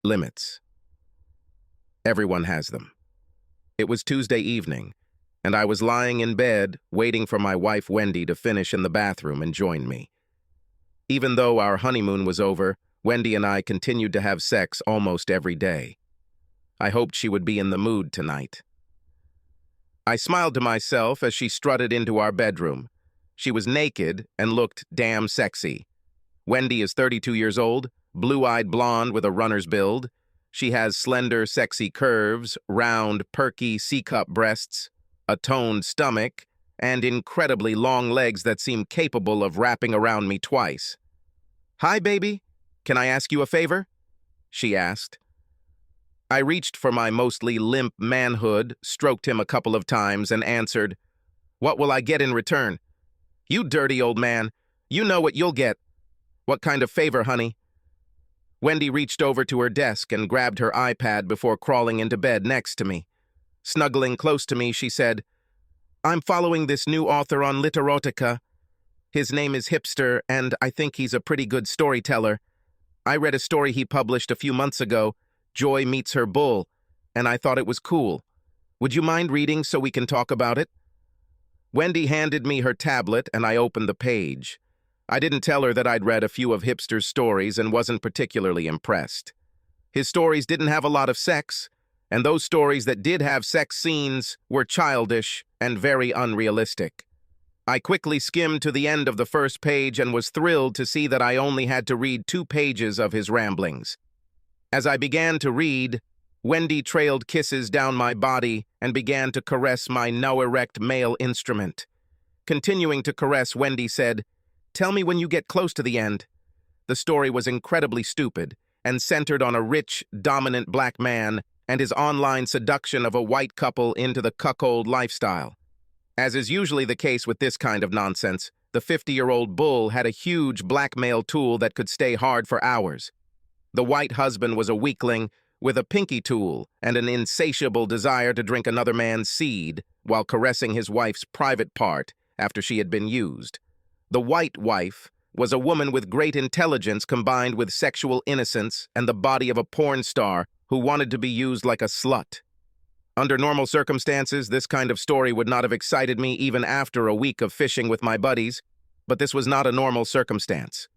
Limits. Everyone has them. It was Tuesday evening, and I was lying in bed waiting for my wife Wendy to finish in the bathroom and join me. Even though our honeymoon was over, Wendy and I continued to have sex almost every day. I hoped she would be in the mood tonight. I smiled to myself as she strutted into our bedroom. She was naked and looked damn sexy. Wendy is 32 years old, blue-eyed blonde with a runner's build. She has slender, sexy curves, round, perky C-cup breasts, a toned stomach, and incredibly long legs that seem capable of wrapping around me twice. "Hi, baby. Can I ask you a favor?" she asked. I reached for my mostly limp manhood, stroked him a couple of times, and answered, "What will I get in return?" "You dirty old man. You know what you'll get." "What kind of favor, honey?" Wendy reached over to her desk and grabbed her iPad before crawling into bed next to me. Snuggling close to me, she said, "I'm following this new author on Literotica. His name is Hipster, and I think he's a pretty good storyteller. I read a story he published a few months ago, Joy Meets Her Bull, and I thought it was cool. Would you mind reading so we can talk about it?" Wendy handed me her tablet, and I opened the page. I didn't tell her that I'd read a few of Hipster's stories and wasn't particularly impressed. His stories didn't have a lot of sex, and those stories that did have sex scenes were childish and very unrealistic. I quickly skimmed to the end of the first page and was thrilled to see that I only had to read 2 pages of his ramblings. As I began to read, Wendy trailed kisses down my body and began to caress my now-erect male instrument. Continuing to caress, Wendy said, "Tell me when you get close to the end." The story was incredibly stupid and centered on a rich, dominant black man and his online seduction of a white couple into the cuckold lifestyle. As is usually the case with this kind of nonsense, the 50-year-old bull had a huge blackmail tool that could stay hard for hours. The white husband was a weakling with a pinky tool and an insatiable desire to drink another man's seed while caressing his wife's private part after she had been used. The white wife was a woman with great intelligence combined with sexual innocence and the body of a porn star who wanted to be used like a slut. Under normal circumstances, this kind of story would not have excited me even after a week of fishing with my buddies, but this was not a normal circumstance.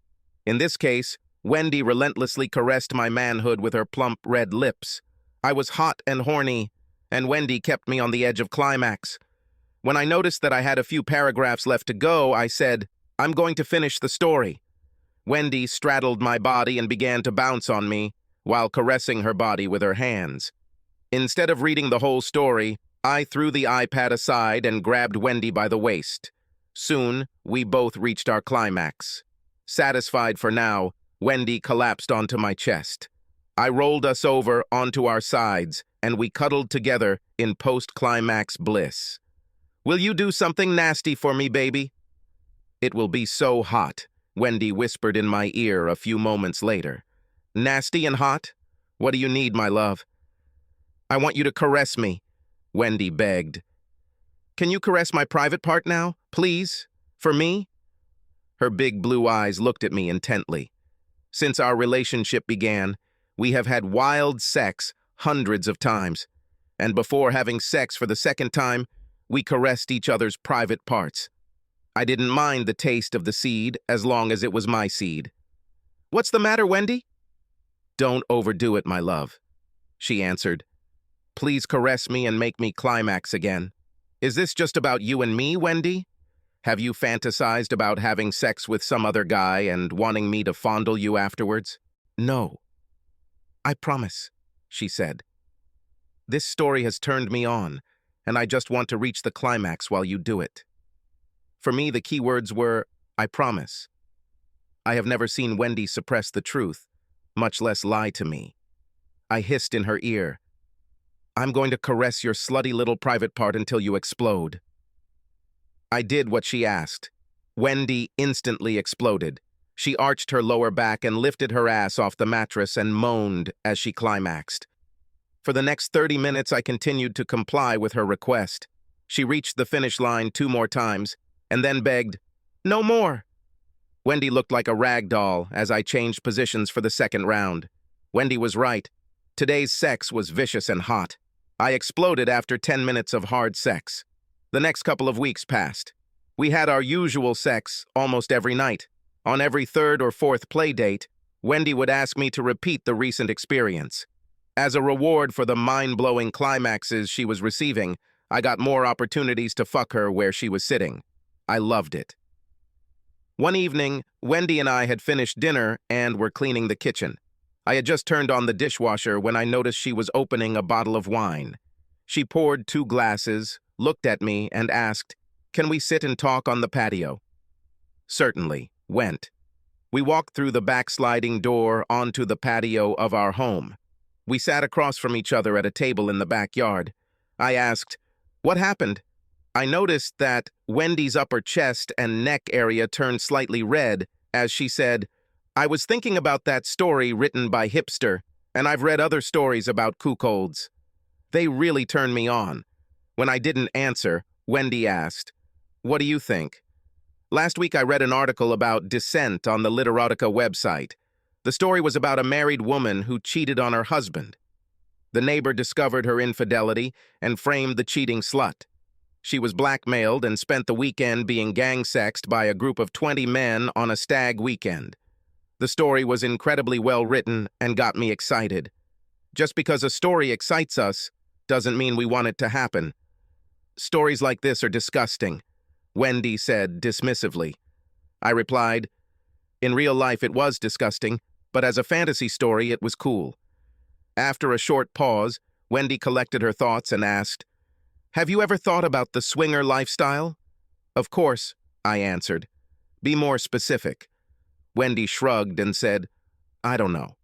In this case, Wendy relentlessly caressed my manhood with her plump red lips. I was hot and horny, and Wendy kept me on the edge of climax. When I noticed that I had a few paragraphs left to go, I said, "I'm going to finish the story." Wendy straddled my body and began to bounce on me while caressing her body with her hands. Instead of reading the whole story, I threw the iPad aside and grabbed Wendy by the waist. Soon, we both reached our climax. Satisfied for now, Wendy collapsed onto my chest. I rolled us over onto our sides, and we cuddled together in post-climax bliss. "Will you do something nasty for me, baby?" "It will be so hot," Wendy whispered in my ear a few moments later. "Nasty and hot? What do you need, my love?" "I want you to caress me," Wendy begged. "Can you caress my private part now, please? For me?" Her big blue eyes looked at me intently. Since our relationship began, we have had wild sex hundreds of times, and before having sex for the second time, we caressed each other's private parts. I didn't mind the taste of the seed as long as it was my seed. "What's the matter, Wendy?" "Don't overdo it, my love," she answered. "Please caress me and make me climax again." "Is this just about you and me, Wendy? Have you fantasized about having sex with some other guy and wanting me to fondle you afterwards?" "No. I promise," she said. "This story has turned me on, and I just want to reach the climax while you do it." For me, the key words were, "I promise." I have never seen Wendy suppress the truth, much less lie to me. I hissed in her ear, "I'm going to caress your slutty little private part until you explode." I did what she asked. Wendy instantly exploded. She arched her lower back and lifted her ass off the mattress and moaned as she climaxed. For the next 30 minutes, I continued to comply with her request. She reached the finish line 2 more times, and then begged, "No more." Wendy looked like a rag doll as I changed positions for the second round. Wendy was right. Today's sex was vicious and hot. I exploded after 10 minutes of hard sex. The next couple of weeks passed. We had our usual sex almost every night. On every third or fourth play date, Wendy would ask me to repeat the recent experience. As a reward for the mind-blowing climaxes she was receiving, I got more opportunities to fuck her where she was sitting. I loved it. One evening, Wendy and I had finished dinner and were cleaning the kitchen. I had just turned on the dishwasher when I noticed she was opening a bottle of wine. She poured 2 glasses, looked at me, and asked, "Can we sit and talk on the patio?" Certainly, went. We walked through the backsliding door onto the patio of our home. We sat across from each other at a table in the backyard. I asked, "What happened?" I noticed that Wendy's upper chest and neck area turned slightly red as she said, "I was thinking about that story written by Hipster, and I've read other stories about cuckolds. They really turned me on." When I didn't answer, Wendy asked, "What do you think?" Last week I read an article about Descent on the Literotica website. The story was about a married woman who cheated on her husband. The neighbor discovered her infidelity and framed the cheating slut. She was blackmailed and spent the weekend being gang-sexed by a group of 20 men on a stag weekend. The story was incredibly well written and got me excited. Just because a story excites us doesn't mean we want it to happen. "Stories like this are disgusting," Wendy said dismissively. I replied, "In real life it was disgusting, but as a fantasy story it was cool." After a short pause, Wendy collected her thoughts and asked, "Have you ever thought about the swinger lifestyle?" "Of course," I answered. "Be more specific." Wendy shrugged and said, "I don't know."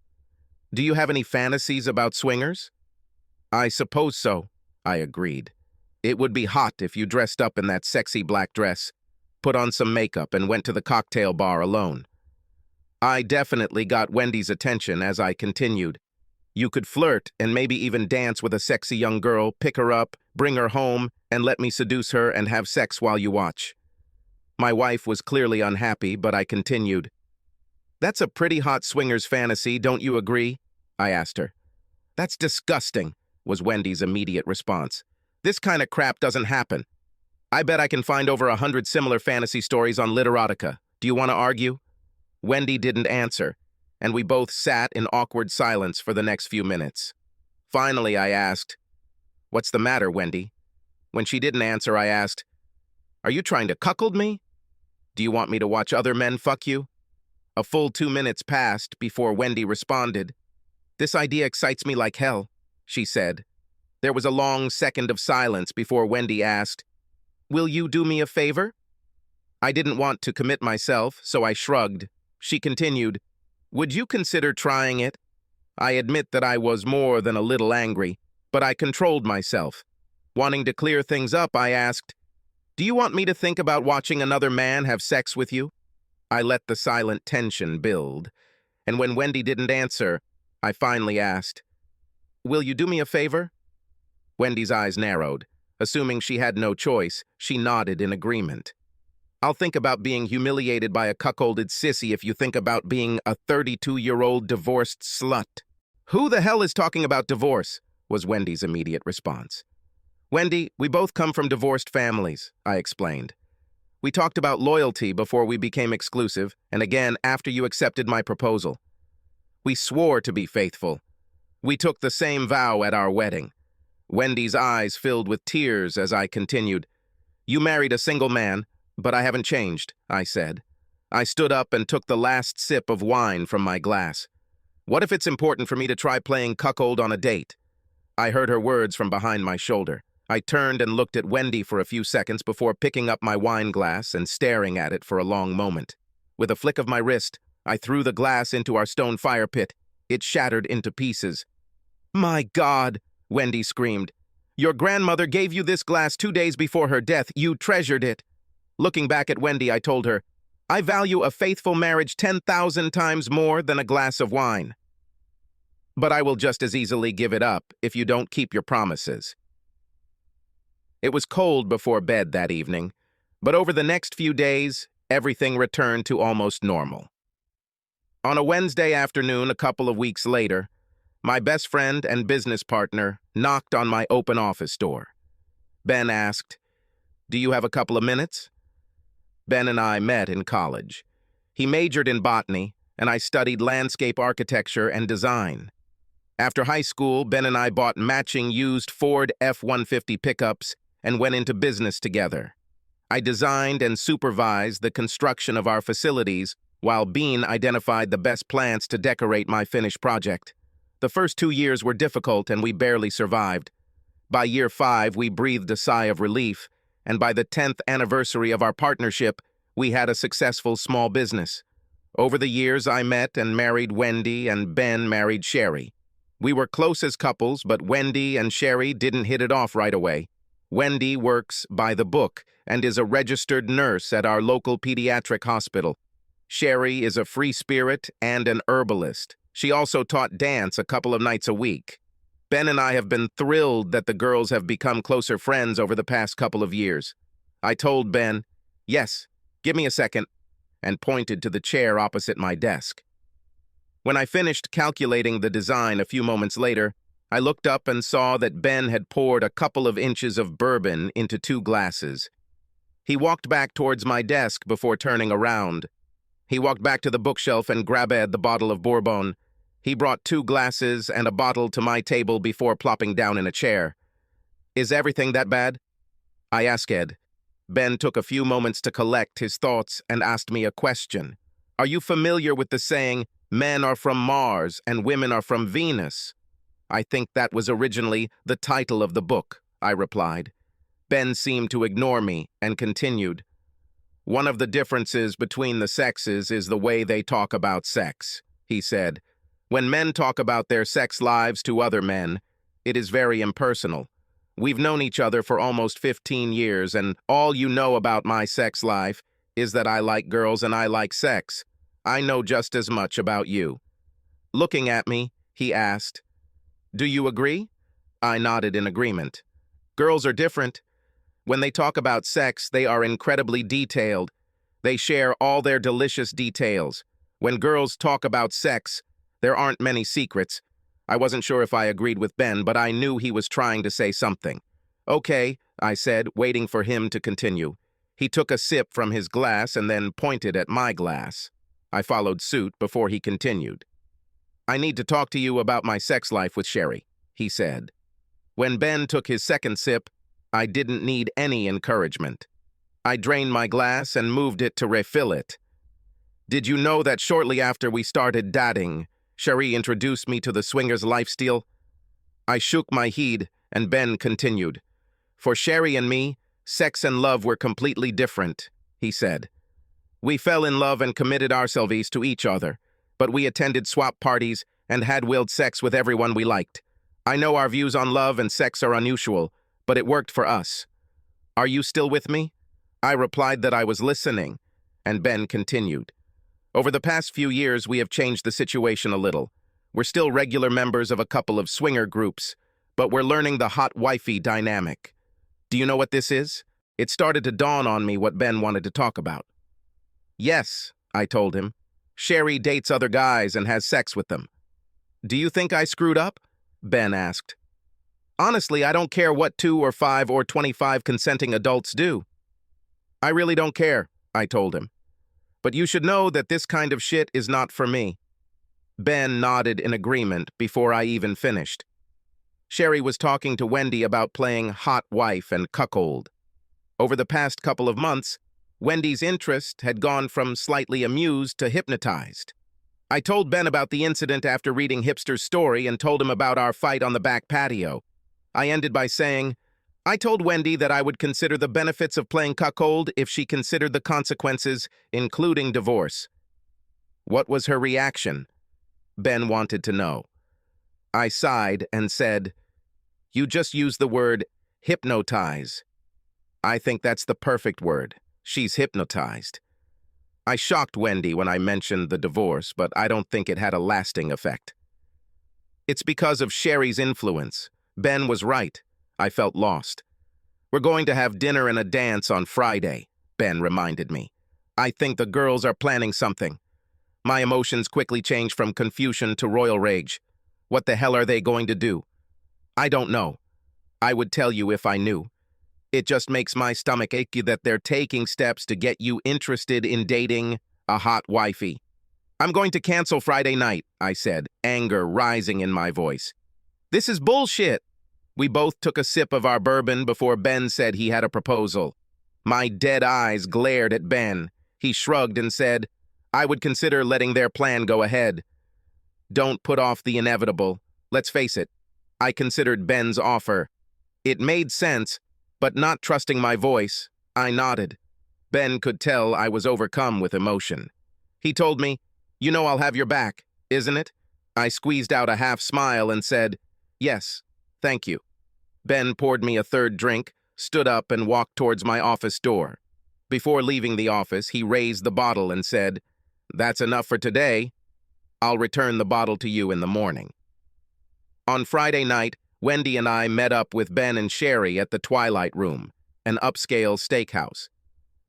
"Do you have any fantasies about swingers?" "I suppose so," I agreed. "It would be hot if you dressed up in that sexy black dress, put on some makeup, and went to the cocktail bar alone." I definitely got Wendy's attention as I continued. "You could flirt and maybe even dance with a sexy young girl, pick her up, bring her home, and let me seduce her and have sex while you watch." My wife was clearly unhappy, but I continued. "That's a pretty hot swinger's fantasy, don't you agree?" I asked her. "That's disgusting," was Wendy's immediate response. "This kind of crap doesn't happen. I bet I can find over 100 similar fantasy stories on Literotica. Do you want to argue?" Wendy didn't answer, and we both sat in awkward silence for the next few minutes. Finally, I asked, "What's the matter, Wendy?" When she didn't answer, I asked, "Are you trying to cuckold me? Do you want me to watch other men fuck you?" A full 2 minutes passed before Wendy responded. "This idea excites me like hell," she said. There was a long second of silence before Wendy asked, "Will you do me a favor?" I didn't want to commit myself, so I shrugged. She continued, "Would you consider trying it?" I admit that I was more than a little angry, but I controlled myself. Wanting to clear things up, I asked, "Do you want me to think about watching another man have sex with you?" I let the silent tension build, and when Wendy didn't answer, I finally asked, "Will you do me a favor?" Wendy's eyes narrowed. Assuming she had no choice, she nodded in agreement. "I'll think about being humiliated by a cuckolded sissy if you think about being a 32-year-old divorced slut." "Who the hell is talking about divorce?" was Wendy's immediate response. "Wendy, we both come from divorced families," I explained. "We talked about loyalty before we became exclusive, and again after you accepted my proposal. We swore to be faithful. We took the same vow at our wedding." Wendy's eyes filled with tears as I continued. "You married a single man, but I haven't changed," I said. I stood up and took the last sip of wine from my glass. "What if it's important for me to try playing cuckold on a date?" I heard her words from behind my shoulder. I turned and looked at Wendy for a few seconds before picking up my wine glass and staring at it for a long moment. With a flick of my wrist, I threw the glass into our stone fire pit. It shattered into pieces. "My God!" Wendy screamed. "Your grandmother gave you this glass 2 days before her death. You treasured it." Looking back at Wendy, I told her, "I value a faithful marriage 10,000 times more than a glass of wine. But I will just as easily give it up if you don't keep your promises." It was cold before bed that evening, but over the next few days, everything returned to almost normal. On a Wednesday afternoon a couple of weeks later, My best friend and business partner knocked on my open office door. Ben asked, "Do you have a couple of minutes?" Ben and I met in college. He majored in botany, and I studied landscape architecture and design. After high school, Ben and I bought matching used Ford F-150 pickups and went into business together. I designed and supervised the construction of our facilities, while Bean identified the best plants to decorate my finished project. The first 2 years were difficult and we barely survived. By year 5, we breathed a sigh of relief, and by the 10th anniversary of our partnership, we had a successful small business. Over the years, I met and married Wendy, and Ben married Sherry. We were close as couples, but Wendy and Sherry didn't hit it off right away. Wendy works by the book and is a registered nurse at our local pediatric hospital. Sherry is a free spirit and an herbalist. She also taught dance a couple of nights a week. Ben and I have been thrilled that the girls have become closer friends over the past couple of years. I told Ben, "Yes, give me a second," and pointed to the chair opposite my desk. When I finished calculating the design a few moments later, I looked up and saw that Ben had poured a couple of inches of bourbon into 2 glasses. He walked back towards my desk before turning around. He walked back to the bookshelf and grabbed the bottle of bourbon. He brought 2 glasses and a bottle to my table before plopping down in a chair. "Is everything that bad?" I asked Ed. Ben took a few moments to collect his thoughts and asked me a question. "Are you familiar with the saying, 'Men are from Mars and women are from Venus'?" "I think that was originally the title of the book," I replied. Ben seemed to ignore me and continued. "One of the differences between the sexes is the way they talk about sex," he said. "When men talk about their sex lives to other men, it is very impersonal. We've known each other for almost 15 years, and all you know about my sex life is that I like girls and I like sex. I know just as much about you." Looking at me, he asked, "Do you agree?" I nodded in agreement. "Girls are different. When they talk about sex, they are incredibly detailed. They share all their delicious details. When girls talk about sex, there aren't many secrets." I wasn't sure if I agreed with Ben, but I knew he was trying to say something. "Okay," I said, waiting for him to continue. He took a sip from his glass and then pointed at my glass. I followed suit before he continued. "I need to talk to you about my sex life with Sherry," he said. When Ben took his second sip, I didn't need any encouragement. I drained my glass and moved it to refill it. "Did you know that shortly after we started dating, Sherry introduced me to the swingers lifestyle?" I shook my head, and Ben continued. "For Sherry and me, sex and love were completely different," he said. "We fell in love and committed ourselves to each other, but we attended swap parties and had willed sex with everyone we liked. I know our views on love and sex are unusual, but it worked for us. Are you still with me?" I replied that I was listening, and Ben continued. "Over the past few years, we have changed the situation a little. We're still regular members of a couple of swinger groups, but we're learning the hot wifey dynamic. Do you know what this is?" It started to dawn on me what Ben wanted to talk about. "Yes," I told him. "Sherry dates other guys and has sex with them." "Do you think I screwed up?" Ben asked. "Honestly, I don't care what 2 or 5 or 25 consenting adults do." "I really don't care," I told him. "But you should know that this kind of shit is not for me." Ben nodded in agreement before I even finished. Sherry was talking to Wendy about playing hot wife and cuckold. Over the past couple of months, Wendy's interest had gone from slightly amused to hypnotized. I told Ben about the incident after reading Hipster's story and told him about our fight on the back patio. I ended by saying, "I told Wendy that I would consider the benefits of playing cuckold if she considered the consequences, including divorce." What was her reaction? Ben wanted to know. I sighed and said, "You just used the word hypnotize. I think that's the perfect word. She's hypnotized." I shocked Wendy when I mentioned the divorce, but I don't think it had a lasting effect. "It's because of Sherry's influence. Ben was right. I felt lost." "We're going to have dinner and a dance on Friday," Ben reminded me. "I think the girls are planning something." My emotions quickly changed from confusion to royal rage. What the hell are they going to do? I don't know. I would tell you if I knew. It just makes my stomach achy that they're taking steps to get you interested in dating a hot wifey. I'm going to cancel Friday night, I said, anger rising in my voice. This is bullshit. We both took a sip of our bourbon before Ben said he had a proposal. My dead eyes glared at Ben. He shrugged and said, I would consider letting their plan go ahead. Don't put off the inevitable. Let's face it. I considered Ben's offer. It made sense, but not trusting my voice, I nodded. Ben could tell I was overcome with emotion. He told me, you know I'll have your back, isn't it? I squeezed out a half smile and said, yes, thank you. Ben poured me a third drink, stood up and walked towards my office door. Before leaving the office, he raised the bottle and said, that's enough for today. I'll return the bottle to you in the morning. On Friday night, Wendy and I met up with Ben and Sherry at the Twilight Room, an upscale steakhouse.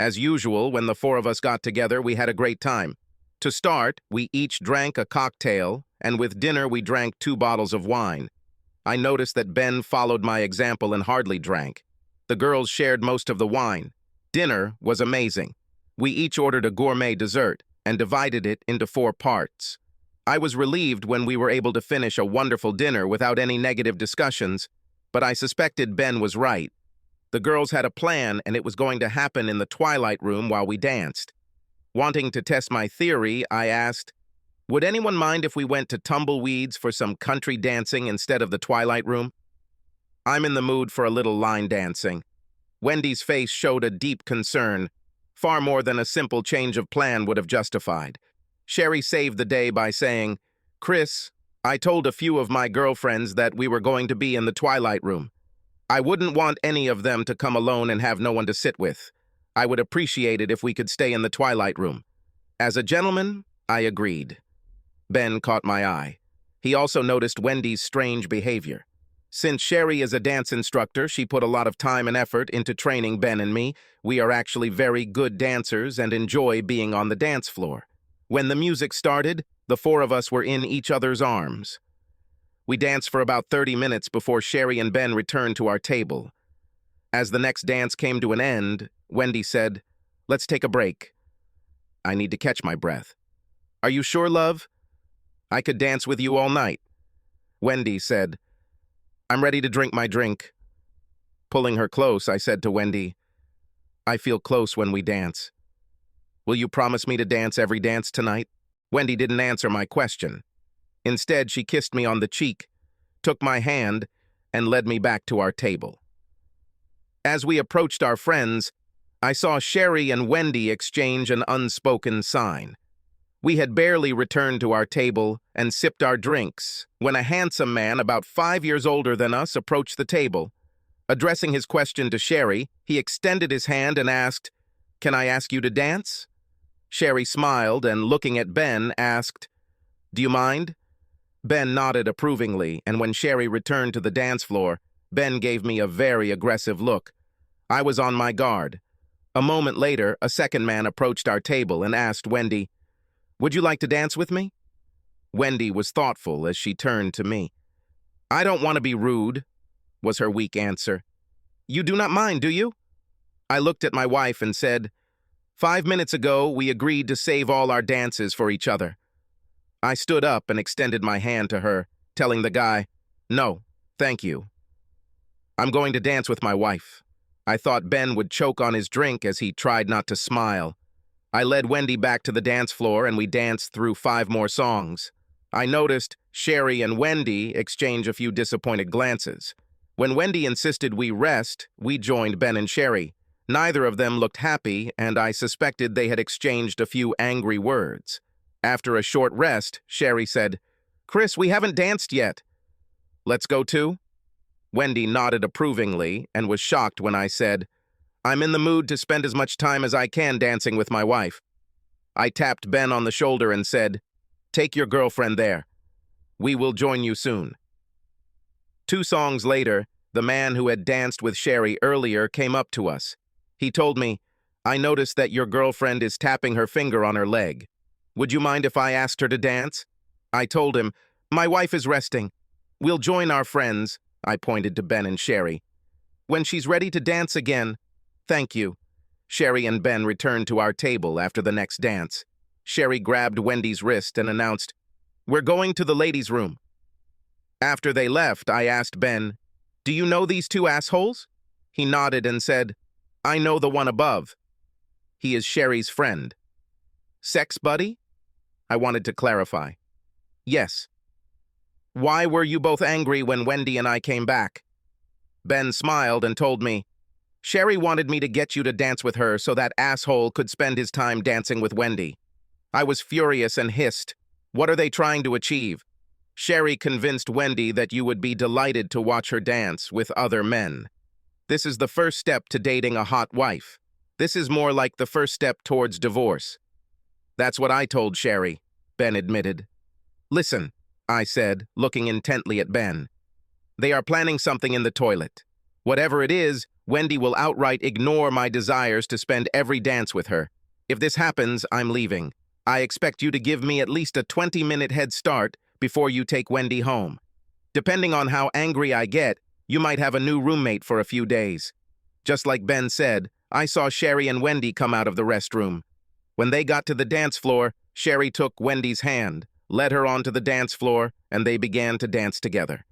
As usual, when the four of us got together, we had a great time. To start, we each drank a cocktail, and with dinner we drank 2 bottles of wine. I noticed that Ben followed my example and hardly drank. The girls shared most of the wine. Dinner was amazing. We each ordered a gourmet dessert and divided it into 4 parts. I was relieved when we were able to finish a wonderful dinner without any negative discussions, but I suspected Ben was right. The girls had a plan, and it was going to happen in the Twilight Room while we danced. Wanting to test my theory, I asked, would anyone mind if we went to Tumbleweeds for some country dancing instead of the Twilight Room? I'm in the mood for a little line dancing. Wendy's face showed a deep concern, far more than a simple change of plan would have justified. Sherry saved the day by saying, Chris, I told a few of my girlfriends that we were going to be in the Twilight Room. I wouldn't want any of them to come alone and have no one to sit with. I would appreciate it if we could stay in the Twilight Room. As a gentleman, I agreed. Ben caught my eye. He also noticed Wendy's strange behavior. Since Sherry is a dance instructor, she put a lot of time and effort into training Ben and me. We are actually very good dancers and enjoy being on the dance floor. When the music started, the 4 of us were in each other's arms. We danced for about 30 minutes before Sherry and Ben returned to our table. As the next dance came to an end, Wendy said, let's take a break. I need to catch my breath. Are you sure, love? I could dance with you all night. Wendy said, I'm ready to drink my drink. Pulling her close, I said to Wendy, I feel close when we dance. Will you promise me to dance every dance tonight? Wendy didn't answer my question. Instead, she kissed me on the cheek, took my hand, and led me back to our table. As we approached our friends, I saw Sherry and Wendy exchange an unspoken sign. We had barely returned to our table and sipped our drinks when a handsome man about 5 years older than us approached the table. Addressing his question to Sherry, he extended his hand and asked, Can I ask you to dance? Sherry smiled and, looking at Ben, asked, Do you mind? Ben nodded approvingly, and when Sherry returned to the dance floor, Ben gave me a very aggressive look. I was on my guard. A moment later, a second man approached our table and asked Wendy, Would you like to dance with me? Wendy was thoughtful as she turned to me. I don't want to be rude, was her weak answer. You do not mind, do you? I looked at my wife and said, 5 minutes ago, we agreed to save all our dances for each other. I stood up and extended my hand to her, telling the guy, No, thank you. I'm going to dance with my wife. I thought Ben would choke on his drink as he tried not to smile. I led Wendy back to the dance floor and we danced through 5 more songs. I noticed Sherry and Wendy exchange a few disappointed glances. When Wendy insisted we rest, we joined Ben and Sherry. Neither of them looked happy, and I suspected they had exchanged a few angry words. After a short rest, Sherry said, Chris, we haven't danced yet. Let's go too? Wendy nodded approvingly and was shocked when I said, I'm in the mood to spend as much time as I can dancing with my wife. I tapped Ben on the shoulder and said, Take your girlfriend there. We will join you soon. 2 songs later, the man who had danced with Sherry earlier came up to us. He told me, I noticed that your girlfriend is tapping her finger on her leg. Would you mind if I asked her to dance? I told him, My wife is resting. We'll join our friends, I pointed to Ben and Sherry. When she's ready to dance again. Thank you. Sherry and Ben returned to our table after the next dance. Sherry grabbed Wendy's wrist and announced, "We're going to the ladies' room." After they left, I asked Ben, "Do you know these two assholes?" He nodded and said, "I know the one above. He is Sherry's friend." Sex buddy? I wanted to clarify. Yes. Why were you both angry when Wendy and I came back? Ben smiled and told me, "Sherry wanted me to get you to dance with her so that asshole could spend his time dancing with Wendy." I was furious and hissed, "What are they trying to achieve?" Sherry convinced Wendy that you would be delighted to watch her dance with other men. This is the first step to dating a hot wife. This is more like the first step towards divorce. That's what I told Sherry, Ben admitted. Listen, I said, looking intently at Ben. They are planning something in the toilet. Whatever it is, Wendy will outright ignore my desires to spend every dance with her. If this happens, I'm leaving. I expect you to give me at least a 20-minute head start before you take Wendy home. Depending on how angry I get, you might have a new roommate for a few days. Just like Ben said, I saw Sherry and Wendy come out of the restroom. When they got to the dance floor, Sherry took Wendy's hand, led her onto the dance floor, and they began to dance together.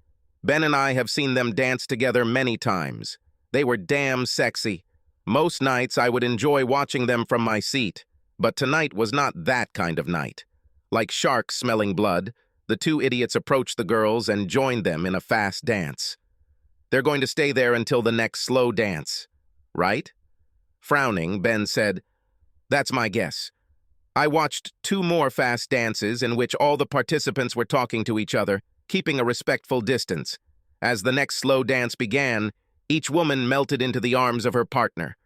Ben and I have seen them dance together many times. They were damn sexy. Most nights I would enjoy watching them from my seat, but tonight was not that kind of night. Like sharks smelling blood, the two idiots approached the girls and joined them in a fast dance. They're going to stay there until the next slow dance, right? Frowning, Ben said, "That's my guess." I watched 2 more fast dances in which all the participants were talking to each other, keeping a respectful distance. As the next slow dance began, each woman melted into the arms of her partner.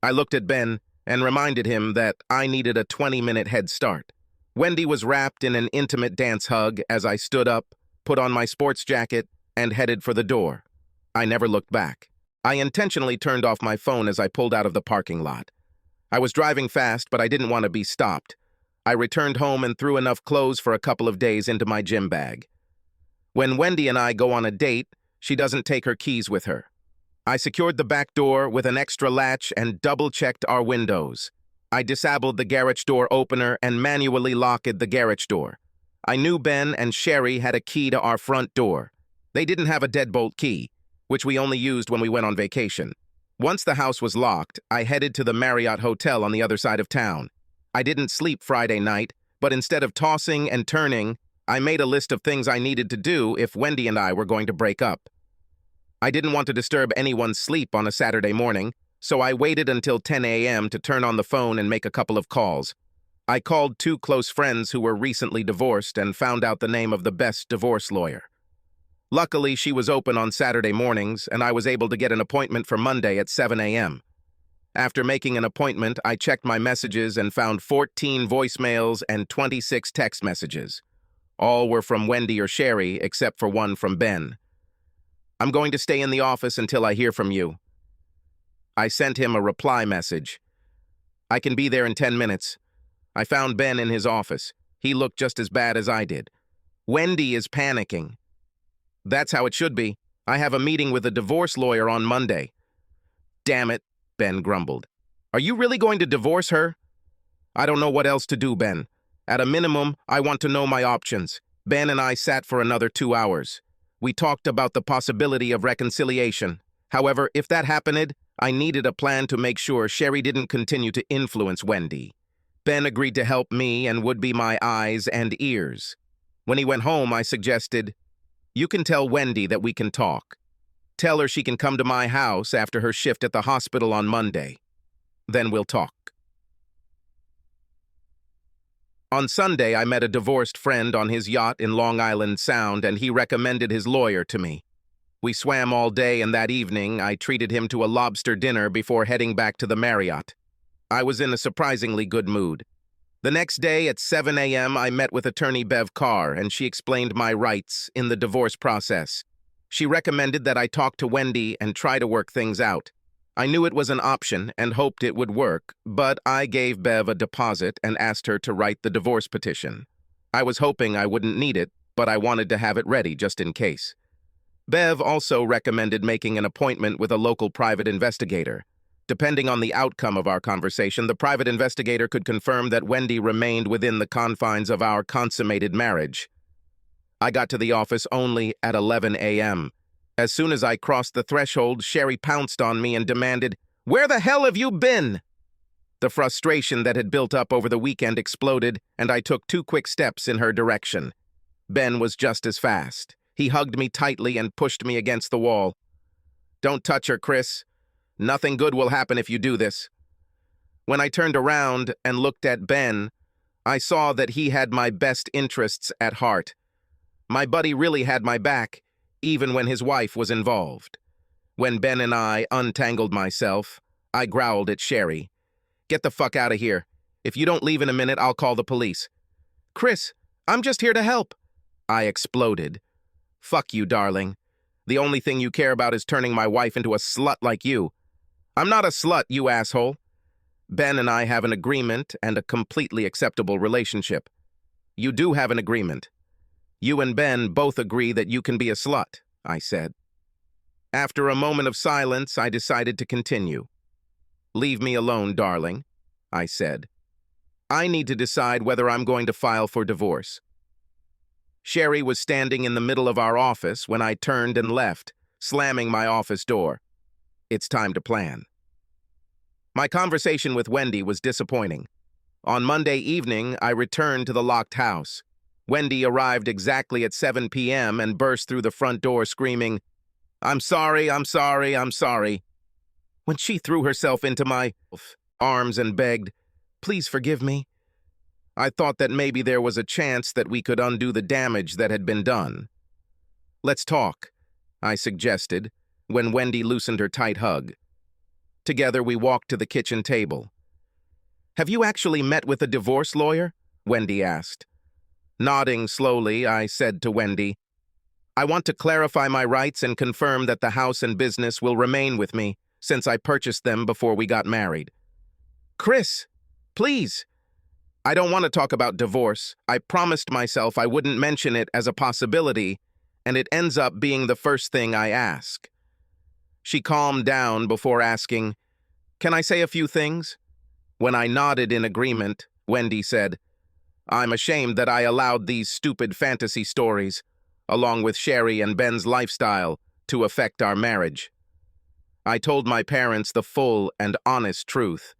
I looked at Ben and reminded him that I needed a 20-minute head start. Wendy was wrapped in an intimate dance hug as I stood up, put on my sports jacket, and headed for the door. I never looked back. I intentionally turned off my phone as I pulled out of the parking lot. I was driving fast, but I didn't want to be stopped. I returned home and threw enough clothes for a couple of days into my gym bag. When Wendy and I go on a date, she doesn't take her keys with her. I secured the back door with an extra latch and double-checked our windows. I disabled the garage door opener and manually locked the garage door. I knew Ben and Sherry had a key to our front door. They didn't have a deadbolt key, which we only used when we went on vacation. Once the house was locked, I headed to the Marriott Hotel on the other side of town. I didn't sleep Friday night, but instead of tossing and turning, I made a list of things I needed to do if Wendy and I were going to break up. I didn't want to disturb anyone's sleep on a Saturday morning, so I waited until 10 a.m. to turn on the phone and make a couple of calls. I called 2 close friends who were recently divorced and found out the name of the best divorce lawyer. Luckily, she was open on Saturday mornings, and I was able to get an appointment for Monday at 7 a.m. After making an appointment, I checked my messages and found 14 voicemails and 26 text messages. All were from Wendy or Sherry, except for one from Ben. "I'm going to stay in the office until I hear from you." I sent him a reply message. "I can be there in 10 minutes. I found Ben in his office. He looked just as bad as I did. Wendy is panicking. That's how it should be. I have a meeting with a divorce lawyer on Monday." "Damn it," Ben grumbled. "Are you really going to divorce her?" "I don't know what else to do, Ben. At a minimum, I want to know my options." Ben and I sat for another 2 hours. We talked about the possibility of reconciliation. However, if that happened, I needed a plan to make sure Sherry didn't continue to influence Wendy. Ben agreed to help me and would be my eyes and ears. When he went home, I suggested, "You can tell Wendy that we can talk. Tell her she can come to my house after her shift at the hospital on Monday. Then we'll talk." On Sunday, I met a divorced friend on his yacht in Long Island Sound, and he recommended his lawyer to me. We swam all day, and that evening, I treated him to a lobster dinner before heading back to the Marriott. I was in a surprisingly good mood. The next day at 7 a.m., I met with attorney Bev Carr, and she explained my rights in the divorce process. She recommended that I talk to Wendy and try to work things out. I knew it was an option and hoped it would work, but I gave Bev a deposit and asked her to write the divorce petition. I was hoping I wouldn't need it, but I wanted to have it ready just in case. Bev also recommended making an appointment with a local private investigator. Depending on the outcome of our conversation, the private investigator could confirm that Wendy remained within the confines of our consummated marriage. I got to the office only at 11 a.m. As soon as I crossed the threshold, Sherry pounced on me and demanded, "Where the hell have you been?" The frustration that had built up over the weekend exploded, and I took 2 quick steps in her direction. Ben was just as fast. He hugged me tightly and pushed me against the wall. "Don't touch her, Chris. Nothing good will happen if you do this." When I turned around and looked at Ben, I saw that he had my best interests at heart. My buddy really had my back, even when his wife was involved. When Ben and I untangled myself, I growled at Sherry. "Get the fuck out of here. If you don't leave in a minute, I'll call the police." "Chris, I'm just here to help," I exploded. "Fuck you, darling. The only thing you care about is turning my wife into a slut like you." "I'm not a slut, you asshole. Ben and I have an agreement and a completely acceptable relationship." "You do have an agreement. You and Ben both agree that you can be a slut," I said. After a moment of silence, I decided to continue. "Leave me alone, darling," I said. "I need to decide whether I'm going to file for divorce." Sherry was standing in the middle of our office when I turned and left, slamming my office door. It's time to plan. My conversation with Wendy was disappointing. On Monday evening, I returned to the locked house. Wendy arrived exactly at 7 p.m. and burst through the front door screaming, "I'm sorry, I'm sorry, I'm sorry." When she threw herself into my arms and begged, "Please forgive me," I thought that maybe there was a chance that we could undo the damage that had been done. "Let's talk," I suggested, when Wendy loosened her tight hug. Together we walked to the kitchen table. "Have you actually met with a divorce lawyer?" Wendy asked. Nodding slowly, I said to Wendy, "I want to clarify my rights and confirm that the house and business will remain with me, since I purchased them before we got married." "Chris, please." "I don't want to talk about divorce. I promised myself I wouldn't mention it as a possibility, and it ends up being the first thing I ask." She calmed down before asking, "Can I say a few things?" When I nodded in agreement, Wendy said, "I'm ashamed that I allowed these stupid fantasy stories, along with Sherry and Ben's lifestyle, to affect our marriage. I told my parents the full and honest truth,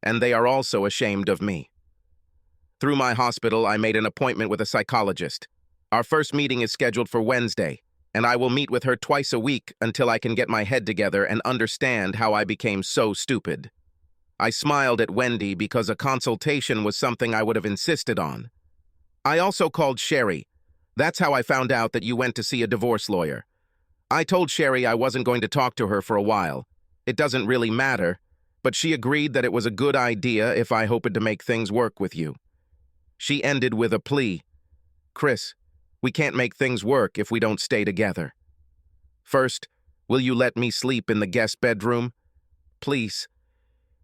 and they are also ashamed of me." Through my hospital, I made an appointment with a psychologist. Our first meeting is scheduled for Wednesday, and I will meet with her twice a week until I can get my head together and understand how I became so stupid. I smiled at Wendy because a consultation was something I would have insisted on. I also called Sherry. "That's how I found out that you went to see a divorce lawyer." I told Sherry I wasn't going to talk to her for a while. It doesn't really matter, but she agreed that it was a good idea if I hoped to make things work with you. She ended with a plea. "Chris, we can't make things work if we don't stay together. First, will you let me sleep in the guest bedroom? Please."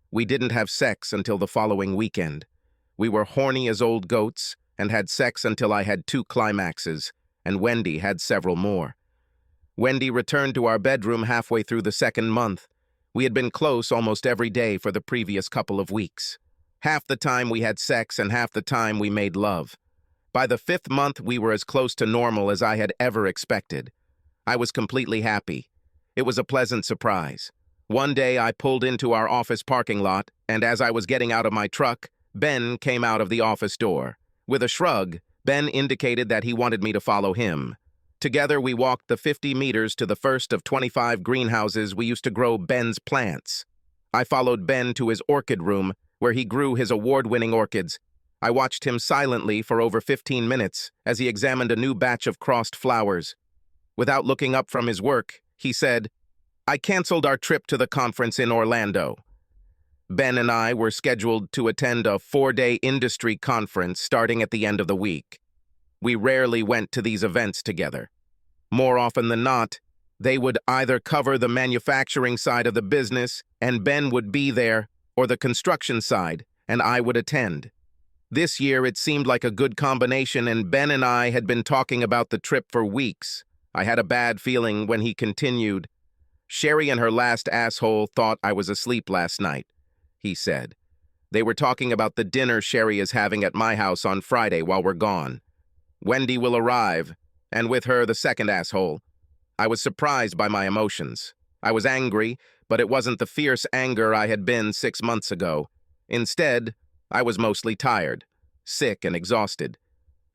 We didn't have sex until the following weekend. We were horny as old goats and had sex until I had 2 climaxes, and Wendy had several more. Wendy returned to our bedroom halfway through the 2nd month. We had been close almost every day for the previous couple of weeks. Half the time we had sex and half the time we made love. By the 5th month, we were as close to normal as I had ever expected. I was completely happy. It was a pleasant surprise. One day, I pulled into our office parking lot, and as I was getting out of my truck, Ben came out of the office door. With a shrug, Ben indicated that he wanted me to follow him. Together, we walked the 50 meters to the first of 25 greenhouses we used to grow Ben's plants. I followed Ben to his orchid room, where he grew his award-winning orchids. I watched him silently for over 15 minutes as he examined a new batch of crossed flowers. Without looking up from his work, he said, "I canceled our trip to the conference in Orlando." Ben and I were scheduled to attend a 4-day industry conference starting at the end of the week. We rarely went to these events together. More often than not, they would either cover the manufacturing side of the business, and Ben would be there, or the construction side, and I would attend. This year, it seemed like a good combination, and Ben and I had been talking about the trip for weeks. I had a bad feeling when he continued. Sherry and her last asshole thought I was asleep last night, he said. They were talking about the dinner Sherry is having at my house on Friday while we're gone. Wendy will arrive, and with her the second asshole. I was surprised by my emotions. I was angry, but it wasn't the fierce anger I had been 6 months ago. Instead, I was mostly tired, sick and exhausted.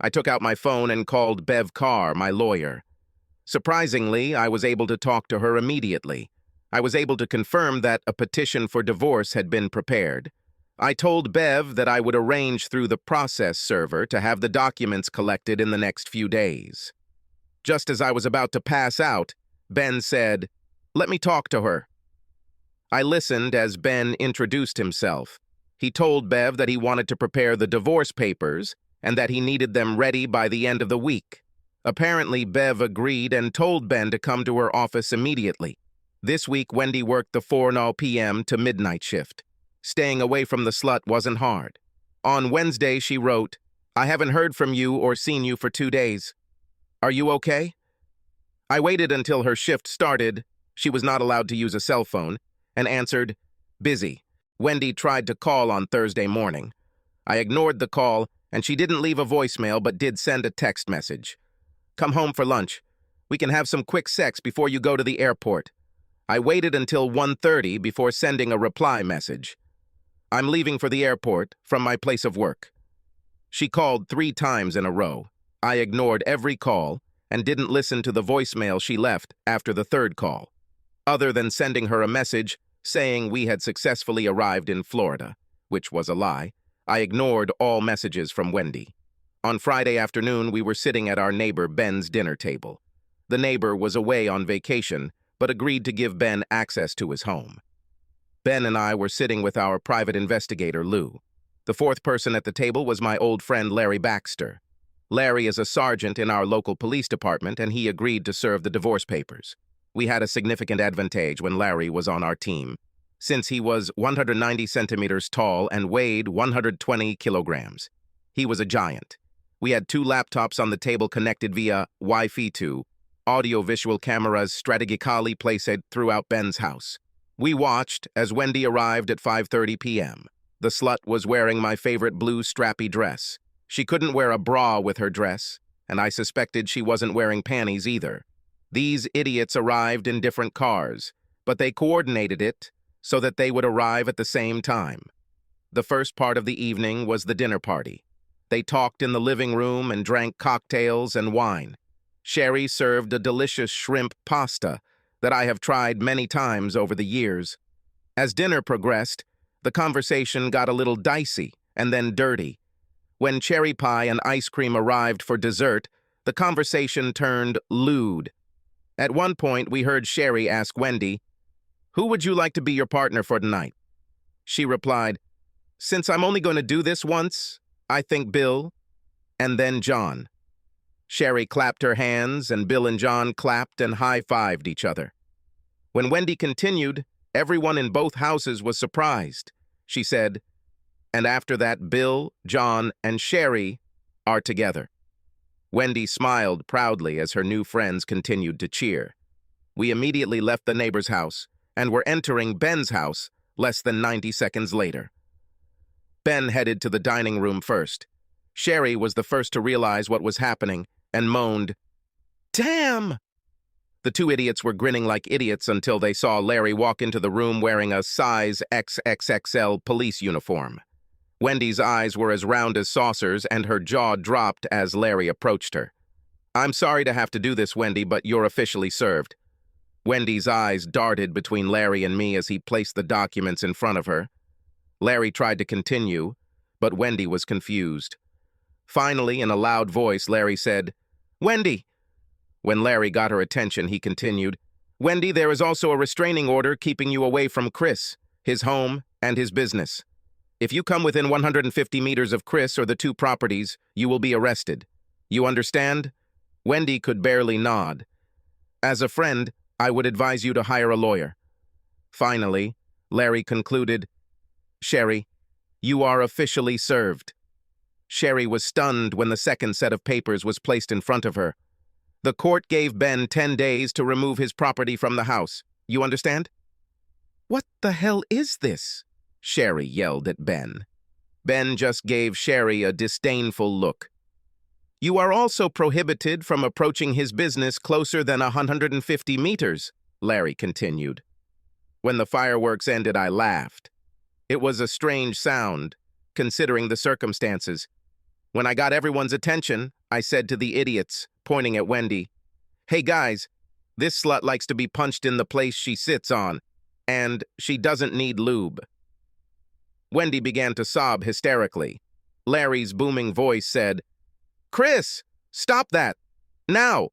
I took out my phone and called Bev Carr, my lawyer. Surprisingly, I was able to talk to her immediately. I was able to confirm that a petition for divorce had been prepared. I told Bev that I would arrange through the process server to have the documents collected in the next few days. Just as I was about to pass out, Ben said, "Let me talk to her." I listened as Ben introduced himself. He told Bev that he wanted to prepare the divorce papers and that he needed them ready by the end of the week. Apparently, Bev agreed and told Ben to come to her office immediately. This week, Wendy worked the 4 p.m. to midnight shift. Staying away from the slut wasn't hard. On Wednesday, she wrote, "I haven't heard from you or seen you for 2 days. Are you okay?" I waited until her shift started. She was not allowed to use a cell phone, and answered, "Busy." Wendy tried to call on Thursday morning. I ignored the call, and she didn't leave a voicemail but did send a text message. "Come home for lunch. We can have some quick sex before you go to the airport." I waited until 1:30 before sending a reply message. "I'm leaving for the airport from my place of work." She called 3 times in a row. I ignored every call and didn't listen to the voicemail she left after the 3rd call. Other than sending her a message saying we had successfully arrived in Florida, which was a lie, I ignored all messages from Wendy. On Friday afternoon, we were sitting at our neighbor Ben's dinner table. The neighbor was away on vacation, but agreed to give Ben access to his home. Ben and I were sitting with our private investigator, Lou. The 4th person at the table was my old friend Larry Baxter. Larry is a sergeant in our local police department, and he agreed to serve the divorce papers. We had a significant advantage when Larry was on our team, since he was 190 centimeters tall and weighed 120 kilograms. He was a giant. We had 2 laptops on the table connected via Wi-Fi 2, audio-visual cameras strategically placed throughout Ben's house. We watched as Wendy arrived at 5:30 p.m. The slut was wearing my favorite blue strappy dress. She couldn't wear a bra with her dress, and I suspected she wasn't wearing panties either. These idiots arrived in different cars, but they coordinated it so that they would arrive at the same time. The first part of the evening was the dinner party. They talked in the living room and drank cocktails and wine. Sherry served a delicious shrimp pasta that I have tried many times over the years. As dinner progressed, the conversation got a little dicey and then dirty. When cherry pie and ice cream arrived for dessert, the conversation turned lewd. At one point, we heard Sherry ask Wendy, "Who would you like to be your partner for tonight?" She replied, "Since I'm only going to do this once, I think Bill, and then John." Sherry clapped her hands, and Bill and John clapped and high-fived each other. When Wendy continued, everyone in both houses was surprised. She said, "And after that, Bill, John, and Sherry are together." Wendy smiled proudly as her new friends continued to cheer. We immediately left the neighbor's house and were entering Ben's house less than 90 seconds later. Ben headed to the dining room first. Sherry was the first to realize what was happening and moaned, "Damn!" The 2 idiots were grinning like idiots until they saw Larry walk into the room wearing a size XXXL police uniform. Wendy's eyes were as round as saucers, and her jaw dropped as Larry approached her. "I'm sorry to have to do this, Wendy, but you're officially served." Wendy's eyes darted between Larry and me as he placed the documents in front of her. Larry tried to continue, but Wendy was confused. Finally, in a loud voice, Larry said, "Wendy!" When Larry got her attention, he continued, "Wendy, there is also a restraining order keeping you away from Chris, his home, and his business. If you come within 150 meters of Chris or the 2 properties, you will be arrested. You understand?" Wendy could barely nod. "As a friend, I would advise you to hire a lawyer." Finally, Larry concluded, "Sherry, you are officially served." Sherry was stunned when the second set of papers was placed in front of her. The court gave Ben 10 days to remove his property from the house. You understand? What the hell is this? Sherry yelled at Ben. Ben just gave Sherry a disdainful look. You are also prohibited from approaching his business closer than 150 meters, Larry continued. When the fireworks ended, I laughed. It was a strange sound, considering the circumstances. When I got everyone's attention, I said to the idiots, pointing at Wendy, "Hey guys, this slut likes to be punched in the place she sits on, and she doesn't need lube." Wendy began to sob hysterically. Larry's booming voice said, "Chris, stop that! Now!"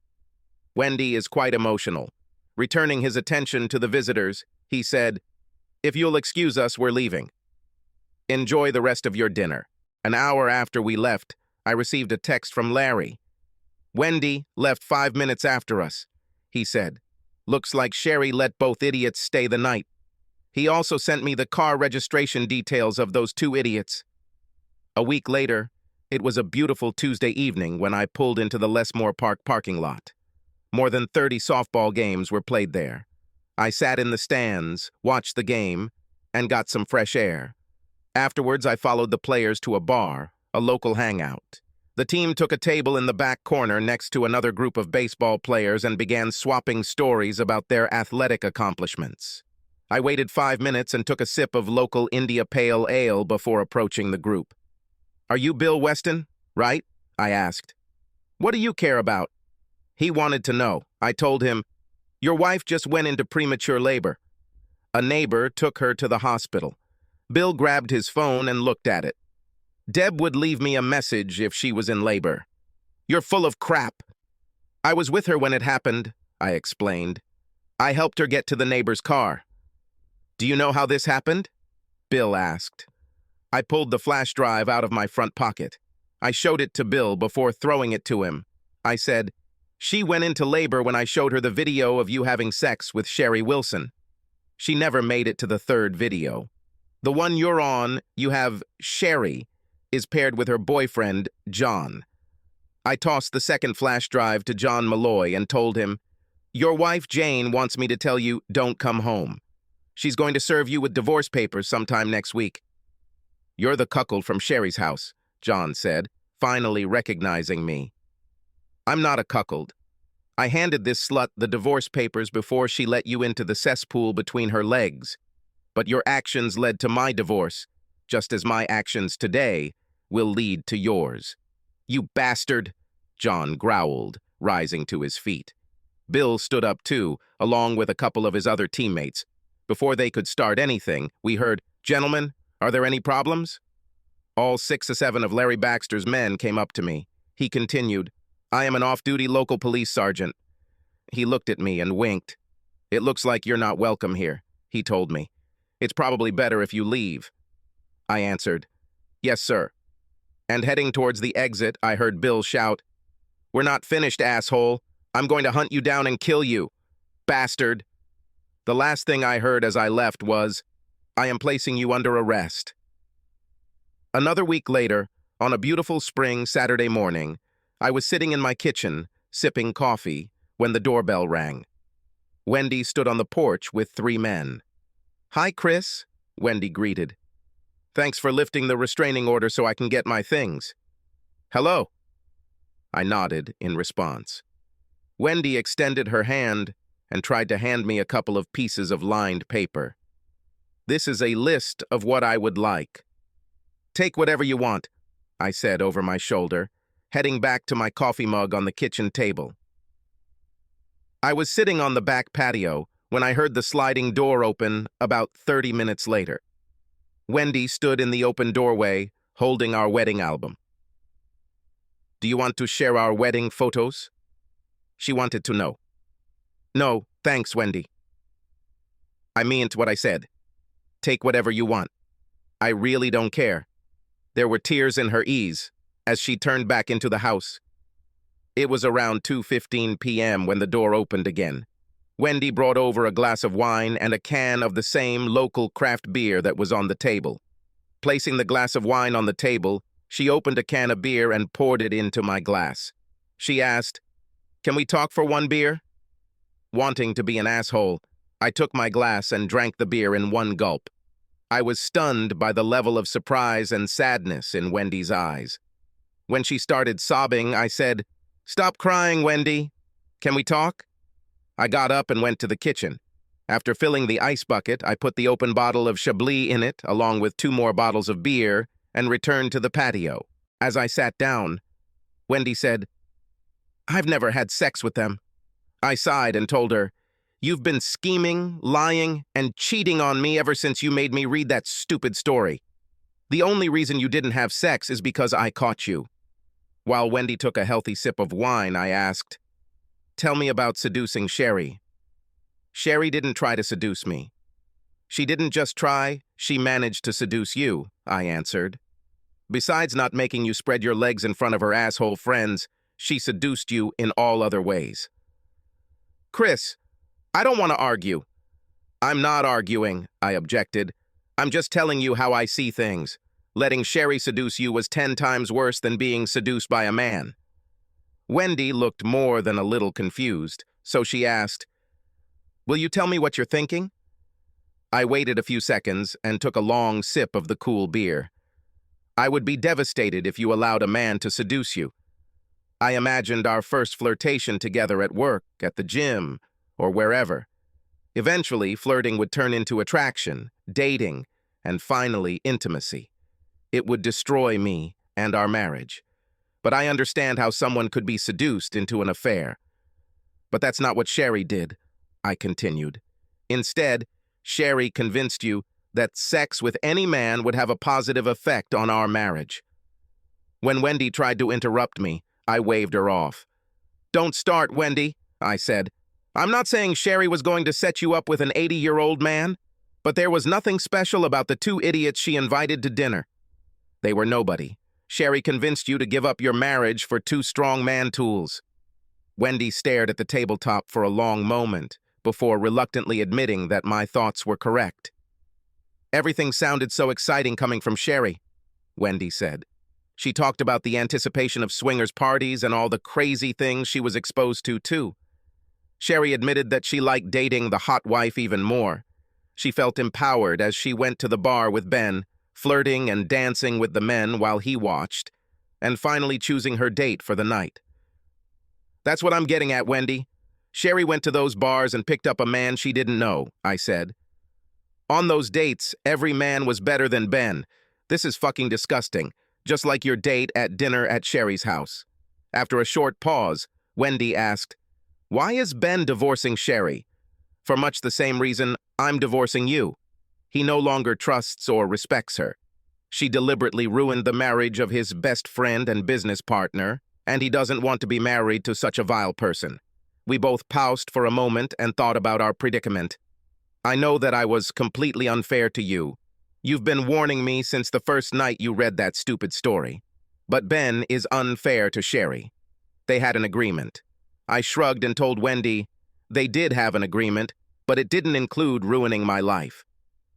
Wendy is quite emotional. Returning his attention to the visitors, he said, "If you'll excuse us, we're leaving. Enjoy the rest of your dinner." An hour after we left, I received a text from Larry. "Wendy left 5 minutes after us," he said. "Looks like Sherry let both idiots stay the night." He also sent me the car registration details of those two idiots. A week later, it was a beautiful Tuesday evening when I pulled into the Lesmore Park parking lot. More than 30 softball games were played there. I sat in the stands, watched the game, and got some fresh air. Afterwards, I followed the players to a bar, a local hangout. The team took a table in the back corner next to another group of baseball players and began swapping stories about their athletic accomplishments. I waited 5 minutes and took a sip of local India Pale Ale before approaching the group. "Are you Bill Weston, right?" I asked. "What do you care about?" He wanted to know. I told him, "Your wife just went into premature labor. A neighbor took her to the hospital." Bill grabbed his phone and looked at it. "Deb would leave me a message if she was in labor." "You're full of crap." "I was with her when it happened," I explained. "I helped her get to the neighbor's car." "Do you know how this happened?" Bill asked. I pulled the flash drive out of my front pocket. I showed it to Bill before throwing it to him. I said, "She went into labor when I showed her the video of you having sex with Sherry Wilson. She never made it to the third video. The one you're on, you have Sherry, is paired with her boyfriend, John." I tossed the second flash drive to John Malloy and told him, "Your wife, Jane, wants me to tell you don't come home. She's going to serve you with divorce papers sometime next week." "You're the cuckold from Sherry's house," John said, finally recognizing me. "I'm not a cuckold. I handed this slut the divorce papers before she let you into the cesspool between her legs. But your actions led to my divorce, just as my actions today will lead to yours." "You bastard," John growled, rising to his feet. Bill stood up too, along with a couple of his other teammates. Before they could start anything, we heard, "Gentlemen, are there any problems?" All 6 or 7 of Larry Baxter's men came up to me. He continued, "I am an off-duty local police sergeant." He looked at me and winked. "It looks like you're not welcome here," he told me. "It's probably better if you leave." I answered, "Yes, sir." And heading towards the exit, I heard Bill shout, "We're not finished, asshole. I'm going to hunt you down and kill you, bastard." The last thing I heard as I left was, "I am placing you under arrest." Another week later, on a beautiful spring Saturday morning, I was sitting in my kitchen, sipping coffee, when the doorbell rang. Wendy stood on the porch with 3 men. "Hi, Chris," Wendy greeted. "Thanks for lifting the restraining order so I can get my things." "Hello." I nodded in response. Wendy extended her hand and tried to hand me a couple of pieces of lined paper. "This is a list of what I would like." "Take whatever you want," I said over my shoulder, heading back to my coffee mug on the kitchen table. I was sitting on the back patio when I heard the sliding door open about 30 minutes later. Wendy stood in the open doorway, holding our wedding album. "Do you want to share our wedding photos?" She wanted to know. "No, thanks, Wendy." "I meant what I said. Take whatever you want. I really don't care." There were tears in her eyes as she turned back into the house. It was around 2:15 p.m. when the door opened again. Wendy brought over a glass of wine and a can of the same local craft beer that was on the table. Placing the glass of wine on the table, She opened a can of beer and poured it into my glass. She asked, "Can we talk for one beer?" Wanting to be an asshole, I took my glass and drank the beer in one gulp. I was stunned by the level of surprise and sadness in Wendy's eyes. When she started sobbing, I said, "Stop crying, Wendy. Can we talk?" I got up and went to the kitchen. After filling the ice bucket, I put the open bottle of Chablis in it, along with 2 more bottles of beer, and returned to the patio. As I sat down, Wendy said, "I've never had sex with them." I sighed and told her, "You've been scheming, lying, and cheating on me ever since you made me read that stupid story. The only reason you didn't have sex is because I caught you." While Wendy took a healthy sip of wine, I asked, "Tell me about seducing Sherry." "Sherry didn't try to seduce me. She didn't just try, she managed to seduce you," I answered. "Besides not making you spread your legs in front of her asshole friends, she seduced you in all other ways." "Chris, I don't want to argue." "I'm not arguing," I objected. "I'm just telling you how I see things. Letting Sherry seduce you was 10 times worse than being seduced by a man." Wendy looked more than a little confused, so she asked, "Will you tell me what you're thinking?" I waited a few seconds and took a long sip of the cool beer. "I would be devastated if you allowed a man to seduce you. I imagined our first flirtation together at work, at the gym, or wherever. Eventually, flirting would turn into attraction, dating, and finally intimacy. It would destroy me and our marriage. But I understand how someone could be seduced into an affair. But that's not what Sherry did," I continued. "Instead, Sherry convinced you that sex with any man would have a positive effect on our marriage." When Wendy tried to interrupt me, I waved her off. "Don't start, Wendy," I said. "I'm not saying Sherry was going to set you up with an 80-year-old man, but there was nothing special about the 2 idiots she invited to dinner. They were nobody. Sherry convinced you to give up your marriage for 2 strong man tools." Wendy stared at the tabletop for a long moment before reluctantly admitting that my thoughts were correct. "Everything sounded so exciting coming from Sherry," Wendy said. "She talked about the anticipation of swingers' parties and all the crazy things she was exposed to, too. Sherry admitted that she liked dating the hot wife even more. She felt empowered as she went to the bar with Ben, flirting and dancing with the men while he watched, and finally choosing her date for the night." "That's what I'm getting at, Wendy. Sherry went to those bars and picked up a man she didn't know," I said. "On those dates, every man was better than Ben. This is fucking disgusting, just like your date at dinner at Sherry's house." After a short pause, Wendy asked, "Why is Ben divorcing Sherry?" "For much the same reason I'm divorcing you. He no longer trusts or respects her. She deliberately ruined the marriage of his best friend and business partner, and he doesn't want to be married to such a vile person." We both paused for a moment and thought about our predicament. "I know that I was completely unfair to you. You've been warning me since the first night you read that stupid story. But Ben is unfair to Sherry. They had an agreement." I shrugged and told Wendy, "They did have an agreement, but it didn't include ruining my life.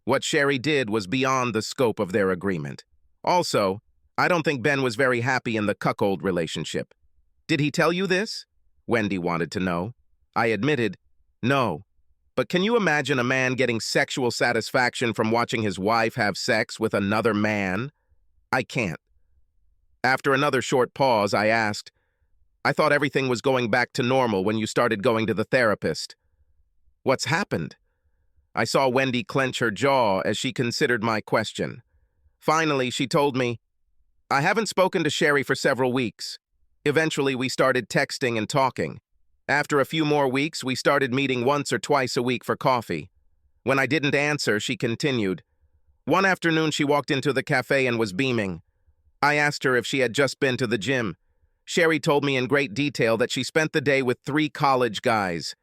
What Sherry did was beyond the scope of their agreement. Also, I don't think Ben was very happy in the cuckold relationship." "Did he tell you this?" Wendy wanted to know. I admitted, "No. But can you imagine a man getting sexual satisfaction from watching his wife have sex with another man? I can't." After another short pause, I asked, "I thought everything was going back to normal when you started going to the therapist. What's happened?" I saw Wendy clench her jaw as she considered my question. Finally, she told me, "I haven't spoken to Sherry for several weeks. Eventually, we started texting and talking. After a few more weeks, we started meeting once or twice a week for coffee. When I didn't answer, she continued. One afternoon, she walked into the cafe and was beaming. I asked her if she had just been to the gym. Sherry told me in great detail that she spent the day with 3 college guys.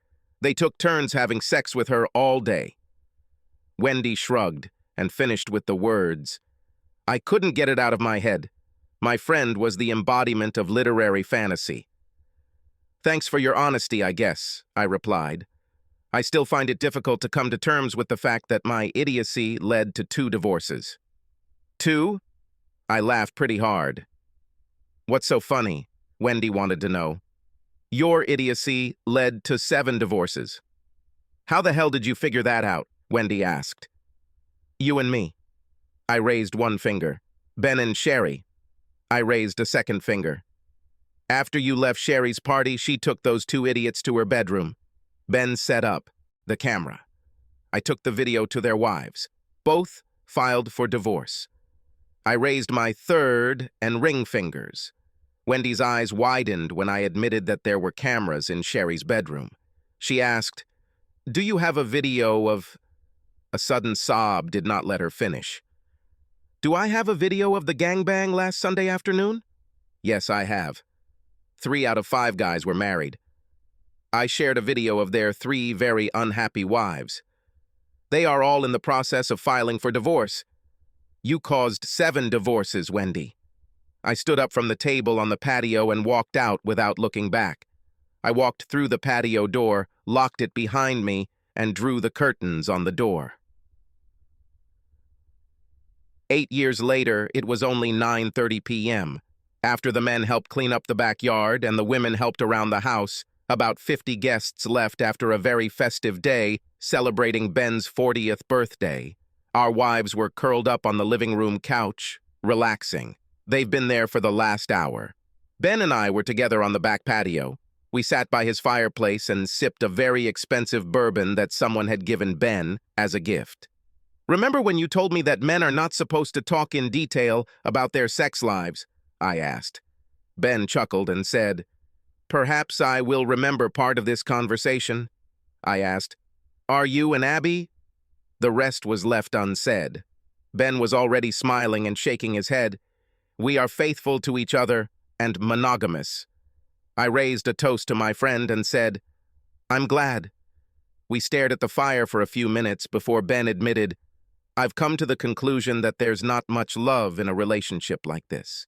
They took turns having sex with her all day." Wendy shrugged and finished with the words, "I couldn't get it out of my head. My friend was the embodiment of literary fantasy." "Thanks for your honesty, I guess," I replied. I still find it difficult to come to terms with the fact that my idiocy led to 2 divorces. 2? I laughed pretty hard. What's so funny? Wendy wanted to know. Your idiocy led to 7 divorces. How the hell did you figure that out? Wendy asked. You and me. I raised one finger. Ben and Sherry. I raised a second finger. After you left Sherry's party, she took those 2 idiots to her bedroom. Ben set up the camera. I took the video to their wives. Both filed for divorce. I raised my third and ring fingers. Wendy's eyes widened when I admitted that there were cameras in Sherry's bedroom. She asked, "Do you have a video of—" A sudden sob did not let her finish. "Do I have a video of the gangbang last Sunday afternoon?" "Yes, I have. 3 out of 5 guys were married. I shared a video of their 3 very unhappy wives. They are all in the process of filing for divorce. You caused 7 divorces, Wendy." I stood up from the table on the patio and walked out without looking back. I walked through the patio door, locked it behind me, and drew the curtains on the door. 8 years later, it was only 9:30 p.m. After the men helped clean up the backyard and the women helped around the house, about 50 guests left after a very festive day celebrating Ben's 40th birthday. Our wives were curled up on the living room couch, relaxing. They've been there for the last hour. Ben and I were together on the back patio. We sat by his fireplace and sipped a very expensive bourbon that someone had given Ben as a gift. "Remember when you told me that men are not supposed to talk in detail about their sex lives?" I asked. Ben chuckled and said, "Perhaps I will remember part of this conversation." I asked, "Are you and Abby?" The rest was left unsaid. Ben was already smiling and shaking his head. "We are faithful to each other and monogamous." I raised a toast to my friend and said, "I'm glad." We stared at the fire for a few minutes before Ben admitted, "I've come to the conclusion that there's not much love in a relationship like this."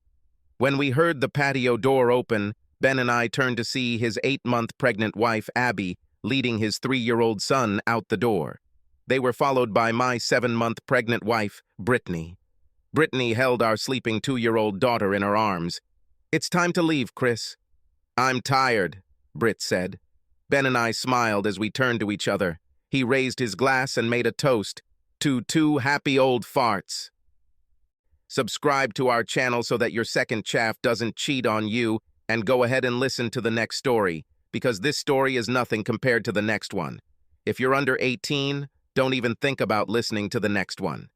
When we heard the patio door open, Ben and I turned to see his 8-month pregnant wife, Abby, leading his 3-year-old son out the door. They were followed by my 7-month pregnant wife, Brittany. Brittany held our sleeping 2-year-old daughter in her arms. "It's time to leave, Chris." "I'm tired," Britt said. Ben and I smiled as we turned to each other. He raised his glass and made a toast to 2 happy old farts. Subscribe to our channel so that your second chaff doesn't cheat on you, and go ahead and listen to the next story, because this story is nothing compared to the next one. If you're under 18, don't even think about listening to the next one.